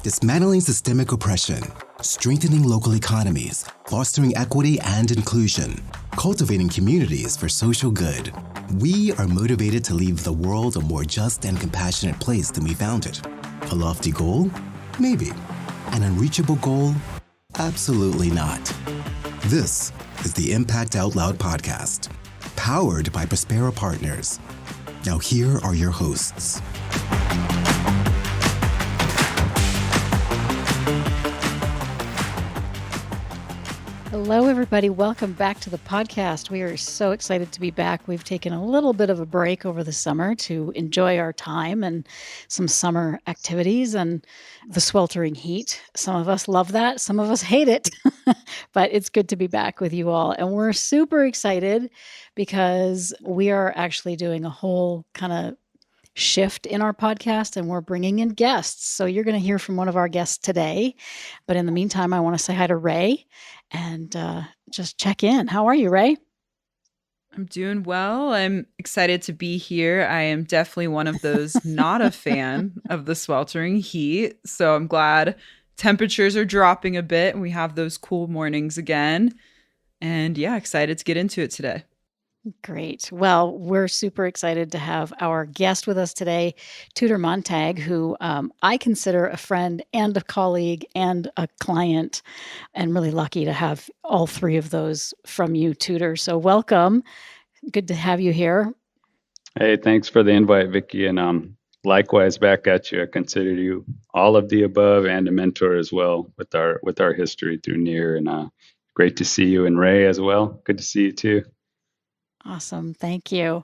dismantling systemic oppression, strengthening local economies, fostering equity and inclusion, cultivating communities for social good. We are motivated to leave the world a more just and compassionate place than we found it. A lofty goal? Maybe. An unreachable goal? Absolutely not. This is the Impact Out Loud podcast, powered by Prospera Partners. Now here are your hosts. Hello, everybody. Welcome back to the podcast. We are so excited to be back. We've taken a little bit of a break over the summer to enjoy our time and some summer activities and the sweltering heat. Some of us love that. Some of us hate it, but it's good to be back with you all. And we're super excited because we are actually doing a whole kind of shift in our podcast, and we're bringing in guests. So you're going to hear from one of our guests today. But in the meantime, I want to say hi to Rae and just check in. How are you, Rae? I'm doing well. I'm excited to be here. I am definitely one of those not a fan of the sweltering heat. So I'm glad temperatures are dropping a bit and we have those cool mornings again. And yeah, excited to get into it today. Great. Well, we're super excited to have our guest with us today, Tudor Montague, who I consider a friend and a colleague and a client, and really lucky to have all three of those from you, Tudor. So welcome. Good to have you here. Hey, thanks for the invite, Vicki. And likewise, back at you. I consider you all of the above and a mentor as well with our history through NEAR. And great to see you and Rae as well. Good to see you too. Awesome. Thank you.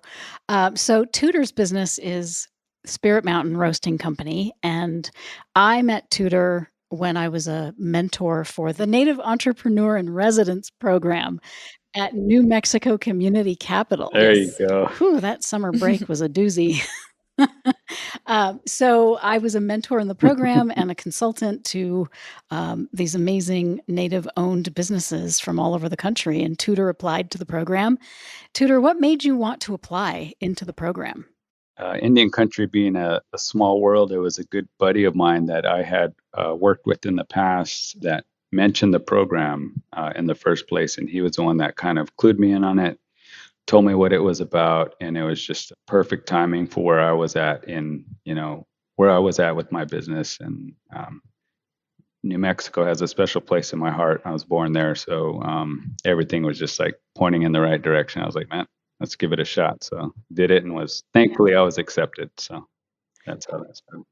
So Tudor's business is Spirit Mountain Roasting Company. And I met Tudor when I was a mentor for the Native Entrepreneur in Residence program at New Mexico Community Capital. There you go. Whew, that summer break was a doozy. So I was a mentor in the program and a consultant to these amazing Native-owned businesses from all over the country. And Tudor applied to the program. Tudor, what made you want to apply into the program? Indian country being a small world, it was a good buddy of mine that I had worked with in the past that mentioned the program in the first place. And he was the one that kind of clued me in on it, told me what it was about, and it was just perfect timing for where I was at with my business. And New Mexico has a special place in my heart. I was born there, so everything was just like pointing in the right direction. I was like, man, let's give it a shot. So did it, and thankfully I was accepted. So that's how that started.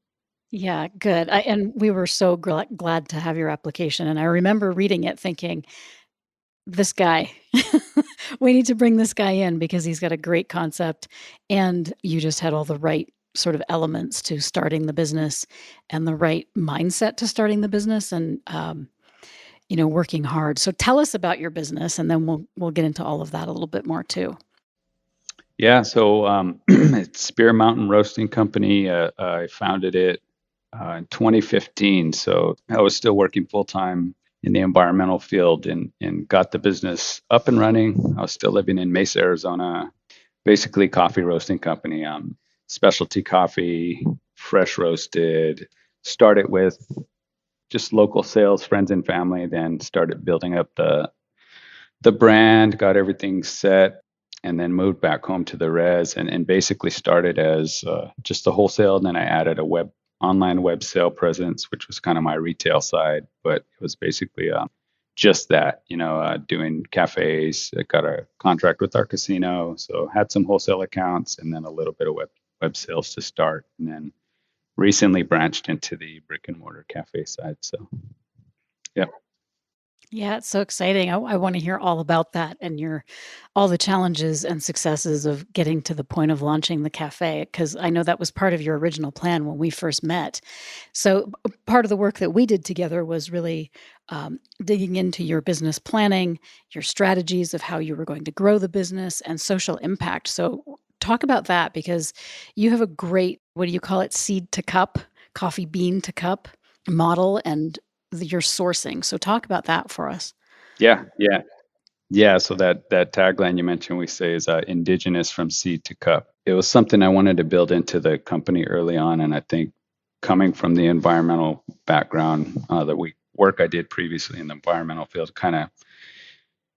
Yeah, good. And we were so glad to have your application. And I remember reading it thinking, this guy, we need to bring this guy in because he's got a great concept and you just had all the right sort of elements to starting the business and the right mindset to starting the business and, working hard. So tell us about your business and then we'll get into all of that a little bit more too. Yeah. So it's Spirit Mountain Roasting Company. I founded it in 2015. So I was still working full time in the environmental field and got the business up and running. I was still living in Mesa, Arizona, basically coffee roasting company, specialty coffee, fresh roasted, started with just local sales, friends and family, then started building up the brand, got everything set, and then moved back home to the res and basically started as just the wholesale. And then I added a online web sale presence, which was kind of my retail side, but it was basically just that, doing cafes. I got a contract with our casino, so had some wholesale accounts and then a little bit of web sales to start, and then recently branched into the brick and mortar cafe side. So, yeah. Yeah, it's so exciting. I want to hear all about that and all the challenges and successes of getting to the point of launching the cafe, because I know that was part of your original plan when we first met. So part of the work that we did together was really digging into your business planning, your strategies of how you were going to grow the business and social impact. So talk about that because you have a great, what do you call it, seed to cup, coffee bean to cup model and your sourcing. So talk about that for us. Yeah. So that tagline you mentioned, we say is Indigenous from seed to cup. It was something I wanted to build into the company early on. And I think coming from the environmental background. The work I did previously in the environmental field kind of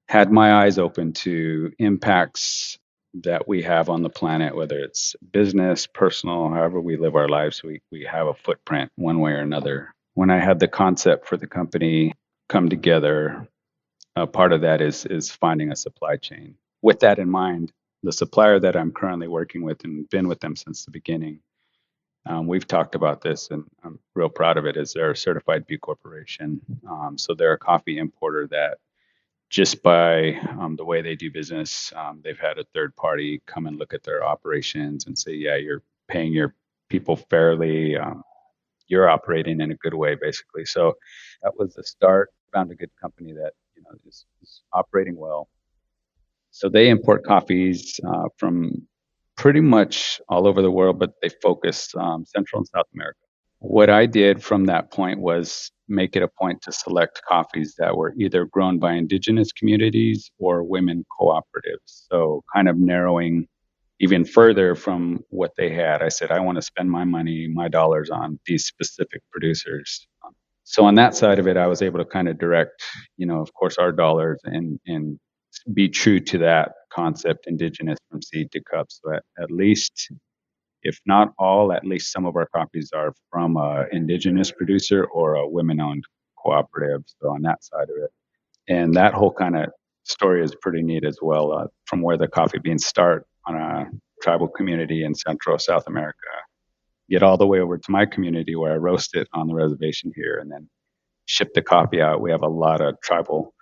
had my eyes open to impacts that we have on the planet, whether it's business, personal, however we live our lives, we have a footprint one way or another. When I had the concept for the company come together, part of that is finding a supply chain. With that in mind, the supplier that I'm currently working with and been with them since the beginning, we've talked about this, and I'm real proud of it. Is they're a certified B Corporation, so they're a coffee importer that just by the way they do business, they've had a third party come and look at their operations and say, yeah, you're paying your people fairly. You're operating in a good way, basically. So that was the start. Found a good company that is operating well. So they import coffees from pretty much all over the world, but they focus Central and South America. What I did from that point was make it a point to select coffees that were either grown by indigenous communities or women cooperatives. So kind of narrowing even further from what they had. I said, I want to spend my money, my dollars on these specific producers. So on that side of it, I was able to kind of direct, of course, our dollars and be true to that concept, indigenous from seed to cup. So at least, if not all, at least some of our coffees are from a indigenous producer or a women-owned cooperative. So on that side of it, and that whole kind of story is pretty neat as well. From where the coffee beans start on a tribal community in Central South America, get all the way over to my community where I roast it on the reservation here, and then ship the coffee out. We have a lot of tribal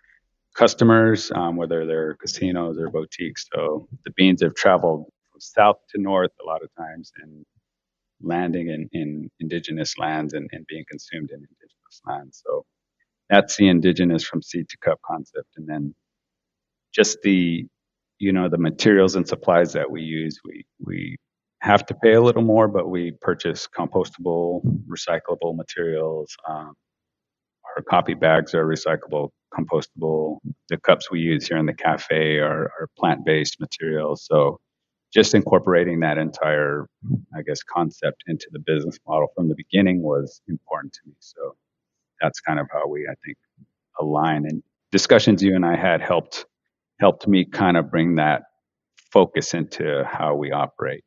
customers, whether they're casinos or boutiques. So the beans have traveled from south to north a lot of times and landing in indigenous lands and being consumed in indigenous lands. So that's the indigenous from seed to cup concept. And then just the materials and supplies that we use, we have to pay a little more, but we purchase compostable, recyclable materials. Our coffee bags are recyclable, compostable. The cups we use here in the cafe are plant-based materials. So just incorporating that entire, I guess, concept into the business model from the beginning was important to me. So that's kind of how we, I think, align. And discussions you and I had helped me kind of bring that focus into how we operate.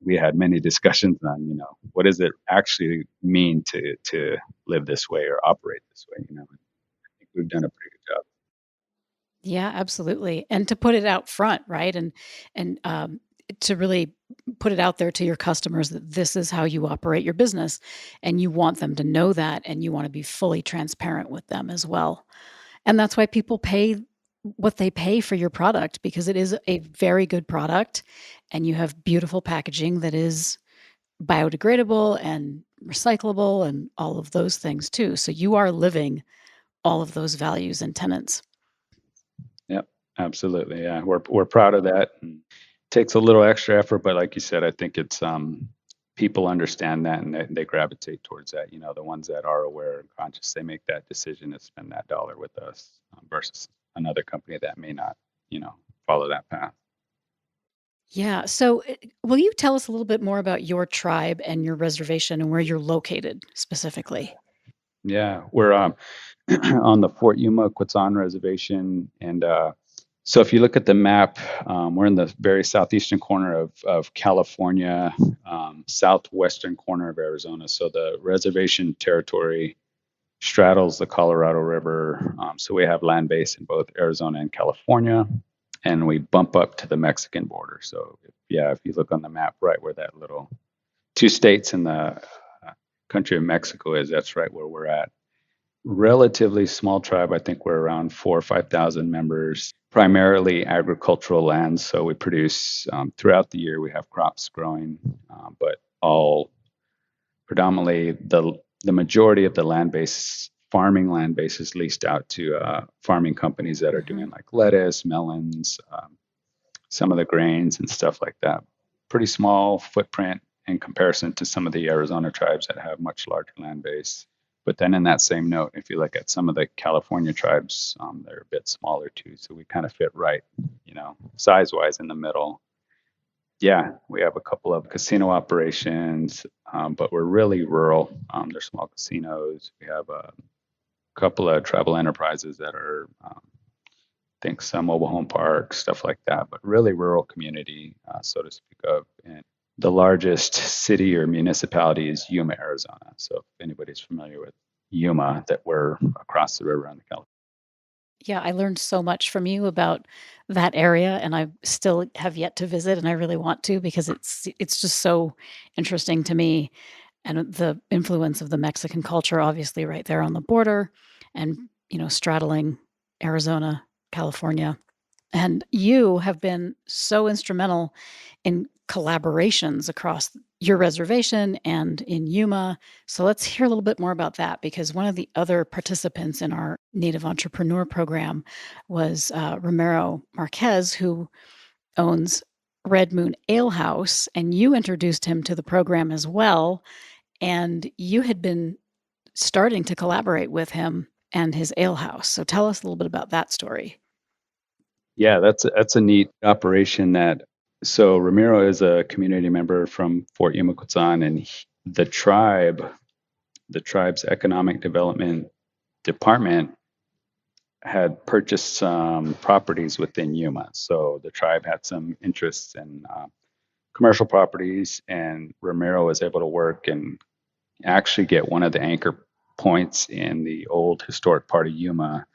We had many discussions on, what does it actually mean to live this way or operate this way. I think we've done a pretty good job. Yeah, absolutely. And to put it out front, right? And to really put it out there to your customers that this is how you operate your business, and you want them to know that, and you want to be fully transparent with them as well. And that's why people pay what they pay for your product, because it is a very good product, and you have beautiful packaging that is biodegradable and recyclable and all of those things too. So you are living all of those values and tenets. Yep, absolutely. Yeah, we're proud of that. And takes a little extra effort, but like you said, I think it's people understand that and they gravitate towards that. The ones that are aware and conscious, they make that decision to spend that dollar with us versus another company that may not, follow that path. Yeah. So, will you tell us a little bit more about your tribe and your reservation and where you're located specifically? Yeah, we're on the Fort Yuma Quechan reservation, and so if you look at the map, we're in the very southeastern corner of California, southwestern corner of Arizona. So the reservation territory straddles the Colorado River. So we have land base in both Arizona and California, and we bump up to the Mexican border. So if you look on the map, right where that little two states in the country of Mexico is, that's right where we're at. Relatively small tribe. I think we're around 4,000 or 5,000 members, primarily agricultural lands. So we produce throughout the year, we have crops growing, but all predominantly the majority of the farming land base is leased out to farming companies that are Hmm. doing like lettuce, melons, some of the grains and stuff like that. Pretty small footprint in comparison to some of the Arizona tribes that have much larger land base. But then in that same note, if you look at some of the California tribes, they're a bit smaller too. So we kind of fit right, size wise in the middle. Yeah, we have a couple of casino operations, but we're really rural. They're small casinos. We have a couple of tribal enterprises that are, I think, some mobile home parks, stuff like that, but really rural community, so to speak of. And the largest city or municipality is Yuma, Arizona. So if anybody's familiar with Yuma, that we're across the river on the California. Yeah, I learned so much from you about that area, and I still have yet to visit, and I really want to because it's just so interesting to me, and the influence of the Mexican culture, obviously, right there on the border, and straddling Arizona, California. And you have been so instrumental in collaborations across your reservation and in Yuma. So let's hear a little bit more about that because one of the other participants in our Native Entrepreneur Program was Romero Marquez, who owns Red Moon Ale House, and you introduced him to the program as well. And you had been starting to collaborate with him and his ale house. So tell us a little bit about that story. Yeah, that's a neat operation. So Ramiro is a community member from Fort Yuma Quechan, and the tribe's economic development department had purchased some properties within Yuma. So the tribe had some interests in commercial properties, and Ramiro was able to work and actually get one of the anchor points in the old historic part of Yuma,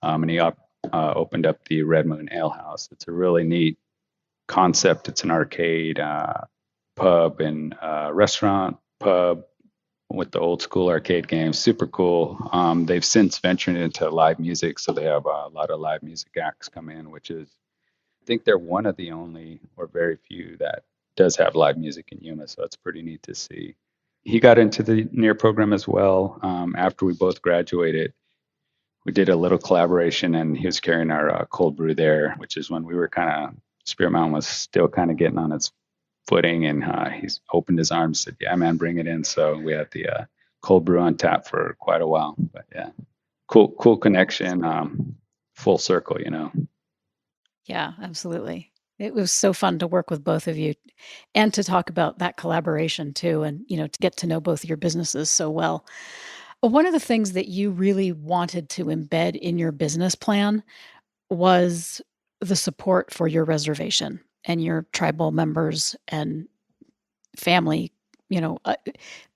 and he opened up the Red Moon Ale House. It's a really neat concept. It's an arcade, pub, and restaurant pub with the old school arcade games. Super cool. They've since ventured into live music, so they have a lot of live music acts come in, which is, I think they're one of the only or very few that does have live music in Yuma. So it's pretty neat to see. He got into the NEAR program as well. After we both graduated, we did a little collaboration, and he was carrying our cold brew there, which is when we were kind of, Spirit Mountain was still kind of getting on its footing, and he's opened his arms, said, "Yeah, man, bring it in." So we had the cold brew on tap for quite a while. But yeah, cool connection, full circle. Yeah, absolutely. It was so fun to work with both of you and to talk about that collaboration too, and, to get to know both your businesses so well. One of the things that you really wanted to embed in your business plan was the support for your reservation and your tribal members and family, you know, uh,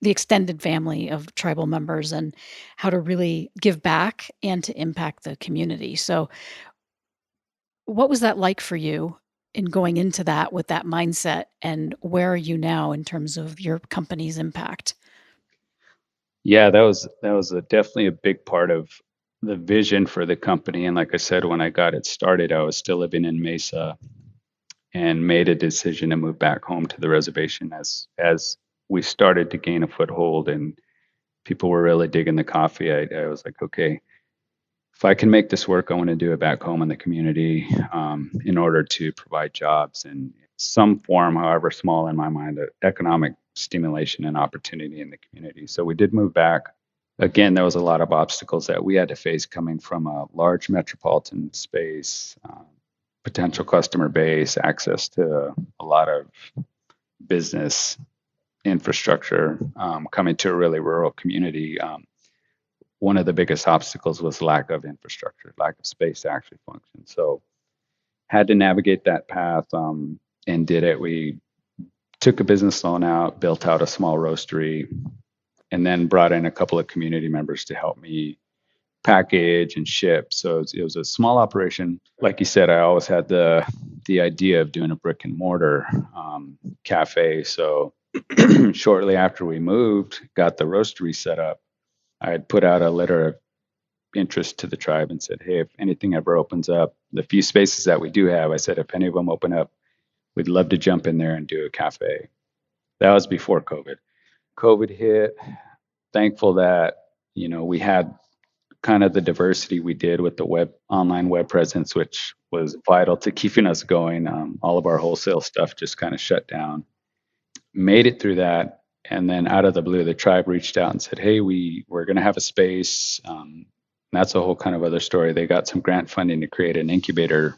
the extended family of tribal members and how to really give back and to impact the community. So, what was that like for you in going into that with that mindset? And where are you now in terms of your company's impact? Yeah, that was definitely a big part of the vision for the company. And like I said, when I got it started, I was still living in Mesa and made a decision to move back home to the reservation as we started to gain a foothold and people were really digging the coffee. I was like, okay, if I can make this work, I want to do it back home in the community, in order to provide jobs in some form, however small in my mind, economic stimulation and opportunity in the community. So we did move back. Again, there was a lot of obstacles that we had to face coming from a large metropolitan space, potential customer base, access to a lot of business infrastructure, coming to a really rural community. One of the biggest obstacles was lack of infrastructure, lack of space to actually function. So had to navigate that path, and did it. We took a business loan out, built out a small roastery, and then brought in a couple of community members to help me package and ship. So it was a small operation. Like you said, I always had the idea of doing a brick and mortar cafe. So shortly after we moved, got the roastery set up, I had put out a letter of interest to the tribe and said, hey, if anything ever opens up, the few spaces that we do have, I said, if any of them open up, we'd love to jump in there and do a cafe. That was before COVID. COVID hit. Thankful that, we had kind of the diversity we did with the online web presence, which was vital to keeping us going. All of our wholesale stuff just kind of shut down. Made it through that. And then out of the blue, the tribe reached out and said, hey, we're going to have a space. That's a whole kind of other story. They got some grant funding to create an incubator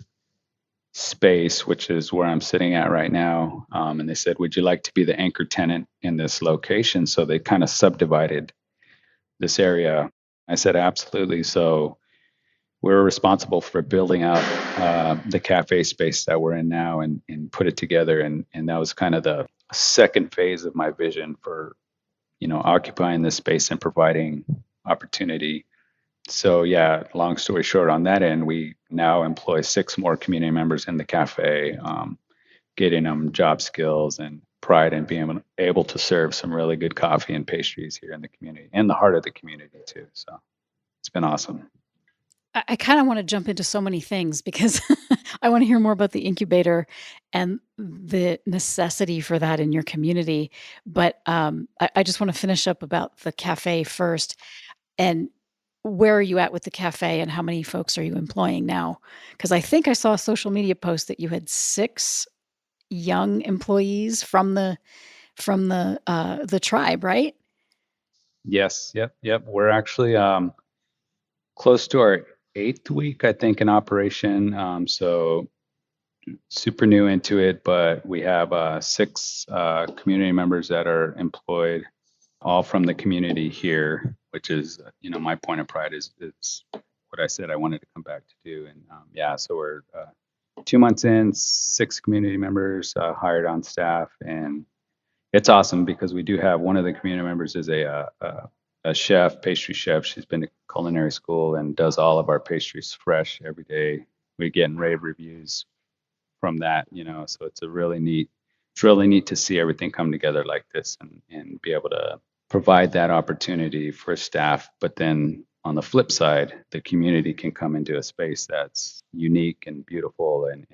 space, which is where I'm sitting at right now. And they said, "Would you like to be the anchor tenant in this location?" So they kind of subdivided this area. I said, "Absolutely." So we're responsible for building out the cafe space that we're in now and put it together. And that was kind of the second phase of my vision for, occupying this space and providing opportunity. So yeah, long story short, on that end, we now employ 6 more community members in the cafe, getting them job skills and pride in being able to serve some really good coffee and pastries here in the community, in the heart of the community too. So it's been awesome. I kind of want to jump into so many things because I want to hear more about the incubator and the necessity for that in your community. But I just want to finish up about the cafe first. And where are you at with the cafe and how many folks are you employing now? Because I think I saw a social media post that you had 6 young employees from the tribe, right? Yes, yep. We're actually close to our 8th week, I think, in operation. So super new into it, but we have 6 community members that are employed, all from the community here, which is, my point of pride is what I said I wanted to come back to do. And yeah, so we're 2 months in, 6 community members hired on staff, and it's awesome because we do have one of the community members is a chef, pastry chef. She's been to culinary school and does all of our pastries fresh every day. We get rave reviews from that, so it's really neat to see everything come together like this and be able to provide that opportunity for staff. But then on the flip side, the community can come into a space that's unique and beautiful, and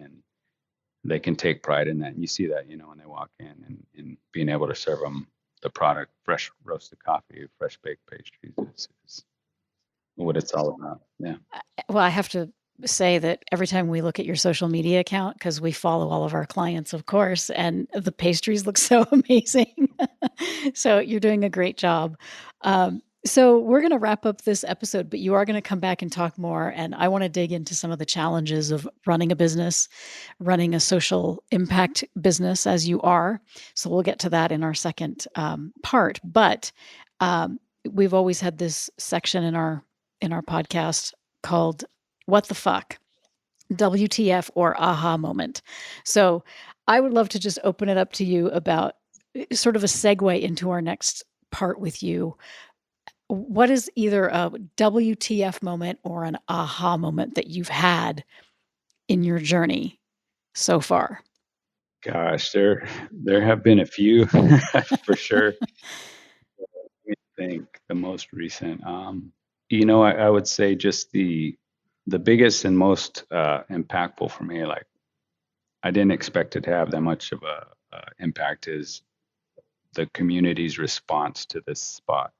they can take pride in that. And you see that, when they walk in, and being able to serve them the product, fresh roasted coffee, fresh baked pastries is what it's all about. Yeah. Well, I have to say that every time we look at your social media account, because we follow all of our clients, of course, and the pastries look so amazing. So you're doing a great job. So we're going to wrap up this episode, but you are going to come back and talk more. And I want to dig into some of the challenges of running a business, running a social impact business as you are. So we'll get to that in our second part. But we've always had this section in our podcast called "What the fuck?" WTF or aha moment. So I would love to just open it up to you about sort of a segue into our next part with you. What is either a WTF moment or an aha moment that you've had in your journey so far? Gosh, there have been a few for sure. I think the most recent, I would say just the biggest and most impactful for me. Like, I didn't expect it to have that much of a impact. Is the community's response to this spot?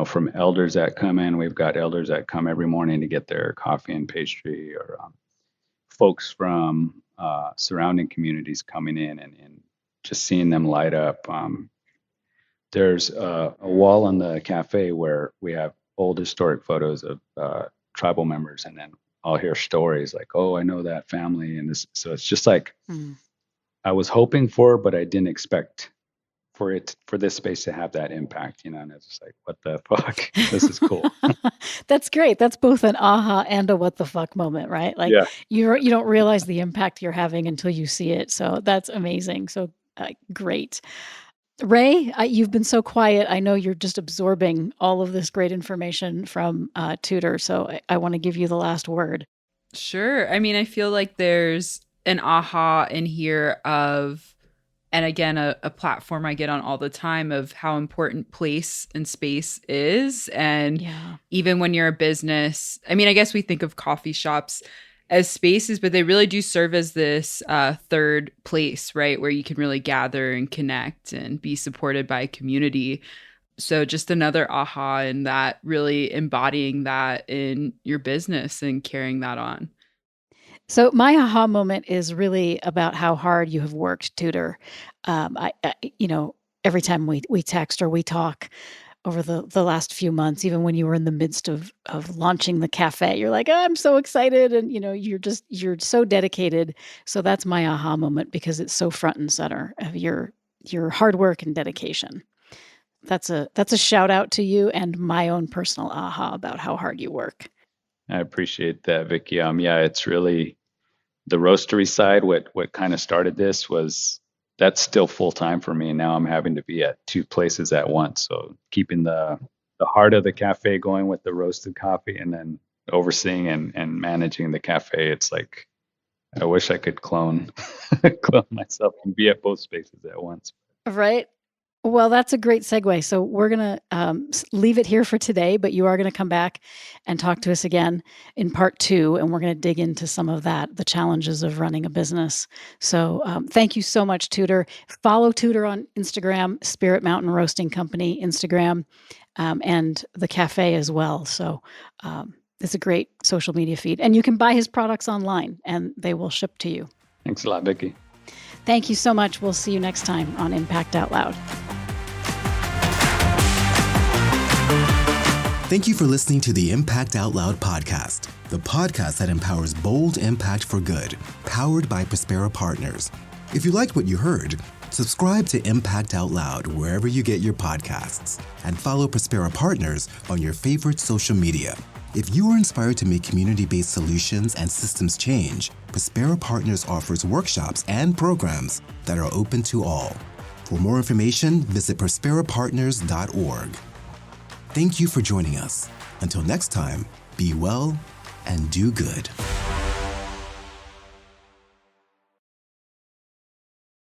From elders that come in, we've got elders that come every morning to get their coffee and pastry, or folks from surrounding communities coming in and just seeing them light up. There's a wall in the cafe where we have old historic photos of tribal members, and then I'll hear stories like, "Oh, I know that family," and this. So it's just like Mm. I was hoping for, but I didn't expect for this space to have that impact. And it's just like, what the fuck? This is cool. That's great. That's both an aha and a what the fuck moment, right? Like Yeah. you don't realize the impact you're having until you see it. So that's amazing. So great. Ray, you've been so quiet. I know you're just absorbing all of this great information from Tudor. So I want to give you the last word. Sure. I mean, I feel like there's an aha in here of, and again, a platform I get on all the time of how important place and space is. And Yeah. even when you're a business, I mean, I guess we think of coffee shops as spaces, but they really do serve as this third place, right? Where you can really gather and connect and be supported by a community. So just another aha in that, really embodying that in your business and carrying that on. So my aha moment is really about how hard you have worked, Tudor. I every time we text or we talk, over the last few months, even when you were in the midst of launching the cafe. You're like, "Oh, I'm so excited," and you're so dedicated. So that's my aha moment because it's so front and center of your hard work and dedication. That's a shout out to you and my own personal aha about how hard you work. I appreciate that, Vicki. Yeah, it's really the roastery side. What kind of started this was that's still full time for me. And now I'm having to be at two places at once. So keeping the heart of the cafe going with the roasted coffee, and then overseeing and managing the cafe. It's like I wish I could clone clone myself and be at both spaces at once. Right? Well, that's a great segue. So we're gonna leave it here for today, but you are gonna come back and talk to us again in part two, and we're gonna dig into some of that, the challenges of running a business. So thank you so much, Tudor. Follow Tudor on Instagram, Spirit Mountain Roasting Company Instagram, and the cafe as well. So it's a great social media feed, and you can buy his products online, and they will ship to you. Thanks a lot, Vicki. Thank you so much. We'll see you next time on Impact Out Loud. Thank you for listening to the Impact Out Loud podcast, the podcast that empowers bold impact for good, powered by Prospera Partners. If you liked what you heard, subscribe to Impact Out Loud wherever you get your podcasts, and follow Prospera Partners on your favorite social media. If you are inspired to make community-based solutions and systems change, Prospera Partners offers workshops and programs that are open to all. For more information, visit prosperapartners.org. Thank you for joining us. Until next time, be well and do good.